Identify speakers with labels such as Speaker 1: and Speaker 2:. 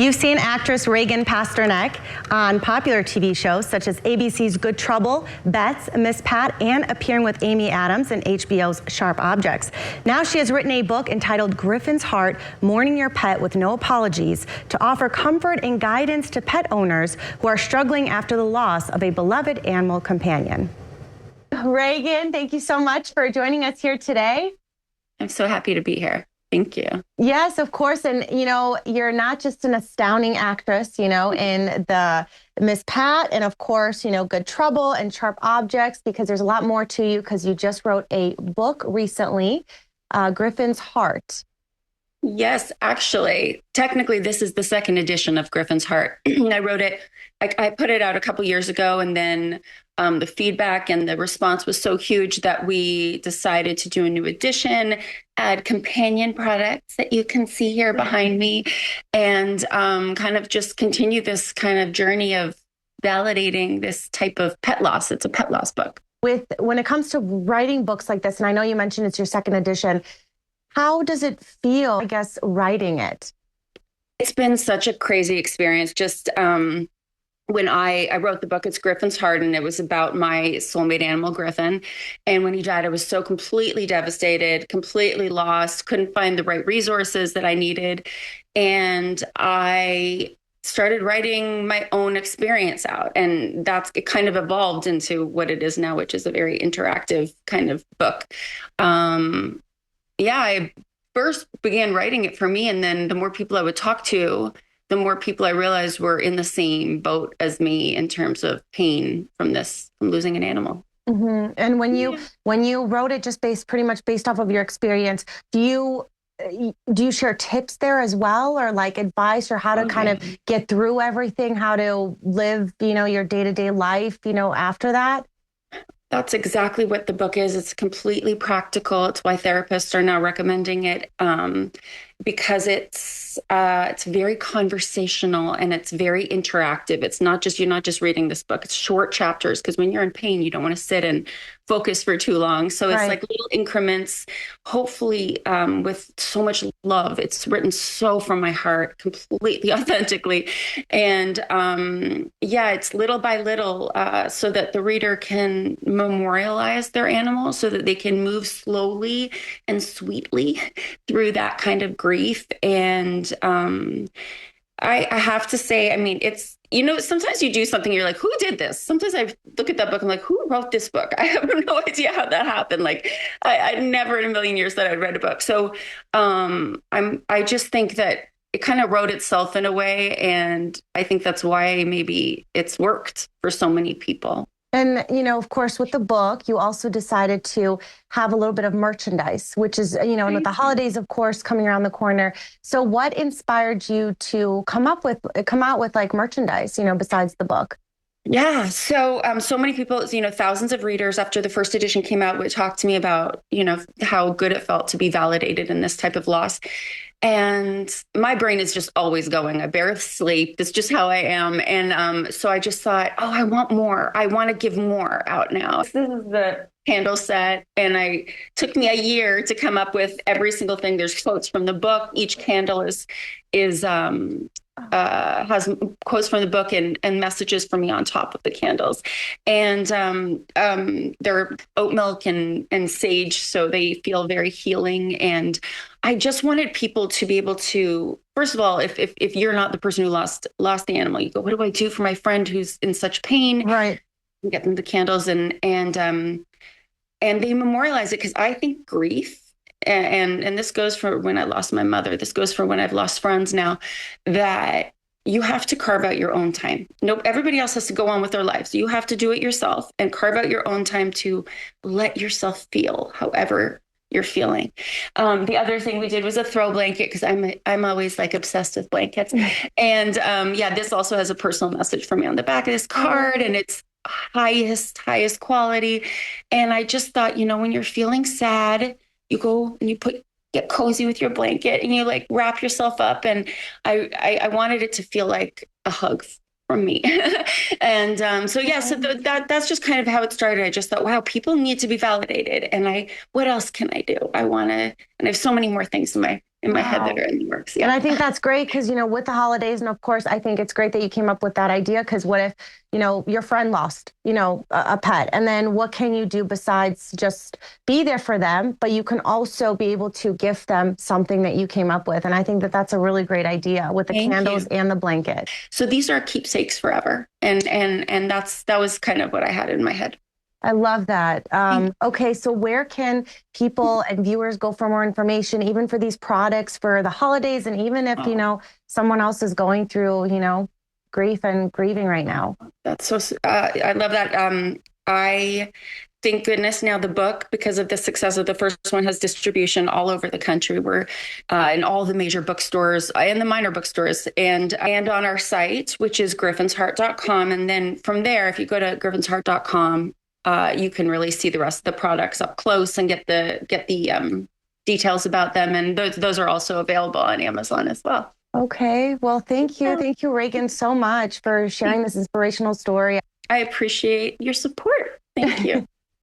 Speaker 1: You've seen actress Reagan Pasternak on popular TV shows such as ABC's Good Trouble, Bets, Miss Pat, and appearing with Amy Adams in HBO's Sharp Objects. Now she has written a book entitled Griffin's Heart, Mourning Your Pet with No Apologies, to offer comfort and guidance to pet owners who are struggling after the loss of a beloved animal companion. Reagan, thank you so much for joining us here today.
Speaker 2: I'm so happy to be here. Thank you.
Speaker 1: Yes, of course. And, you're not just an astounding actress, in the Miss Pat and, of course, Good Trouble and Sharp Objects, because there's a lot more to you because you just wrote a book recently, Griffin's Heart.
Speaker 2: Yes, actually, technically, this is the second edition of Griffin's Heart. I wrote it, I put it out a couple years ago, and then the feedback and the response was so huge that we decided to do a new edition, add companion products that you can see here behind me, and kind of just continue this kind of journey of validating this type of pet loss. It's a pet loss book.
Speaker 1: When it comes to writing books like this, and I know you mentioned it's your second edition, how does it feel, I guess, writing it?
Speaker 2: It's been such a crazy experience. Just when I wrote the book, it's Griffin's Heart, and it was about my soulmate animal, Griffin. And when he died, I was so completely devastated, completely lost, couldn't find the right resources that I needed. And I started writing my own experience out. And it kind of evolved into what it is now, which is a very interactive kind of book. I first began writing it for me, and then the more people I would talk to, the more people I realized were in the same boat as me in terms of pain from losing an animal.
Speaker 1: Mm-hmm. And when you wrote it, just pretty much based off of your experience, do you share tips there as well, or like advice, or how to kind of get through everything, how to live, your day-to-day life, after that?
Speaker 2: That's exactly what the book is. It's completely practical. It's why therapists are now recommending it, because it's very conversational and it's very interactive. It's not just, you're not just reading this book. It's short chapters, because when you're in pain, you don't want to sit and focus for too long. So it's like little increments, hopefully with so much love. It's written so from my heart, completely authentically. And it's little by little, so that the reader can memorialize their animal, so that they can move slowly and sweetly through that kind of grief. And I have to say, I mean, it's, sometimes you do something, you're like, who did this? Sometimes I look at that book, I'm like, who wrote this book? I have no idea how that happened. Like, I never in a million years that I'd read a book. So I just think that it kind of wrote itself in a way. And I think that's why maybe it's worked for so many people.
Speaker 1: And, of course, with the book, you also decided to have a little bit of merchandise, which is, and with the holidays, of course, coming around the corner. So what inspired you to come out with like merchandise, besides the book?
Speaker 2: Yeah. So many people, thousands of readers after the first edition came out would talk to me about, how good it felt to be validated in this type of loss. And my brain is just always going. I barely sleep. That's just how I am. And so I just thought, I want more. I want to give more out now. This is the candle set. And it took me a year to come up with every single thing. There's quotes from the book. Each candle has quotes from the book and messages from me on top of the candles. And they're oat milk and sage, so they feel very healing. And I just wanted people to be able to, first of all, if you're not the person who lost the animal, you go, what do I do for my friend who's in such pain?
Speaker 1: Right.
Speaker 2: You get them the candles and they memorialize it, because I think grief, and this goes for when I lost my mother, this goes for when I've lost friends now, that you have to carve out your own time. Everybody else has to go on with their lives. You have to do it yourself and carve out your own time to let yourself feel however you're feeling. The other thing we did was a throw blanket, because I'm always like obsessed with blankets. And this also has a personal message for me on the back of this card, and it's highest quality. And I just thought, when you're feeling sad, you go and you get cozy with your blanket and you like wrap yourself up. And I wanted it to feel like a hug from me. And so that's just kind of how it started. I just thought, wow, people need to be validated. And what else can I do? And I have so many more things in in my head that are in the works. Yeah.
Speaker 1: And I think that's great because, with the holidays, and of course, I think it's great that you came up with that idea because what if, your friend lost, a pet, and then what can you do besides just be there for them, but you can also be able to gift them something that you came up with. And I think that that's a really great idea with the candles and the blanket.
Speaker 2: So these are keepsakes forever. And that was kind of what I had in my head.
Speaker 1: I love that. Okay, so where can people and viewers go for more information, even for these products for the holidays, and even if, someone else is going through, grief and grieving right now?
Speaker 2: That's so, I love that. I thank goodness now the book, because of the success of the first one, has distribution all over the country. We're in all the major bookstores and the minor bookstores and on our site, which is griffinsheart.com. And then from there, if you go to griffinsheart.com, you can really see the rest of the products up close and get the details about them. And those are also available on Amazon as well.
Speaker 1: Okay. Well, thank you. Thank you, Reagan, so much for sharing this inspirational story.
Speaker 2: I appreciate your support. Thank you.